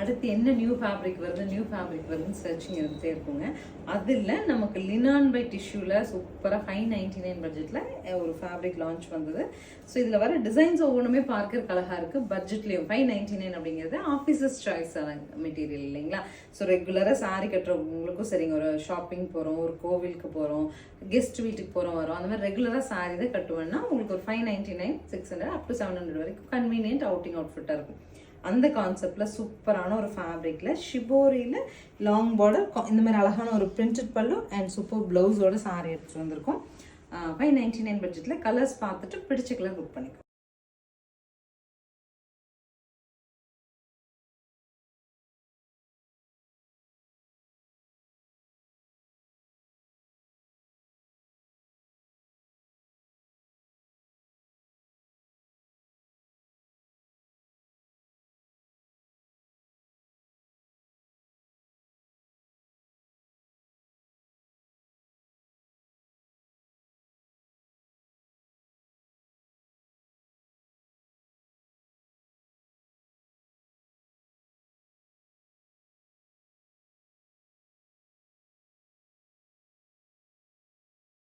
அடுத்து என்ன new fabric வருதுன்னு சர்ச்சிங் இருந்துகிட்டே இருக்குங்க. அதில் நமக்கு லினான் பை டிஷ்யூவில் சூப்பராக 599 பட்ஜெட்டில் ஒரு ஃபேப்ரிக் லான்ச் வந்தது. ஸோ இதில் வர டிசைன்ஸ் ஒவ்வொன்றுமே பார்க்கறதுக்கு அழகாக இருக்குது. பட்ஜெட்லேயும் 599 அப்படிங்கிறது ஆஃபீஸஸ் சாய்ஸான மெட்டீரியல் இல்லைங்களா. ஸோ ரெகுலராக சாரீ கட்டுறவங்களுக்கும் சரிங்க, ஒரு ஷாப்பிங் போகிறோம், ஒரு கோவிலுக்கு போகிறோம், கெஸ்ட் வீட்டுக்கு போகிறோம் வரோம், அந்த மாதிரி ரெகுலராக சாரீ தான் கட்டுவேன்னா உங்களுக்கு ஒரு 599, 600 அப் டு 700 வரைக்கும் கன்வீனியன்ட் அவுட்டிங் அவுட்ஃபிட்டாக இருக்கும். அந்த கான்செப்டில் சூப்பரான ஒரு ஃபேப்ரிக்கில் ஷிபோரியில் லாங் பார்டர் இந்த மாதிரி அழகான ஒரு பிரிண்டட் பல்லு அண்ட் சூப்பர் ப்ளவுஸோட சாரீ எடுத்துகிட்டு வந்திருக்கோம். 599 பட்ஜெட்டில் கலர்ஸ் பார்த்துட்டு பிடிச்ச கலர் புக் பண்ணிக்கோ.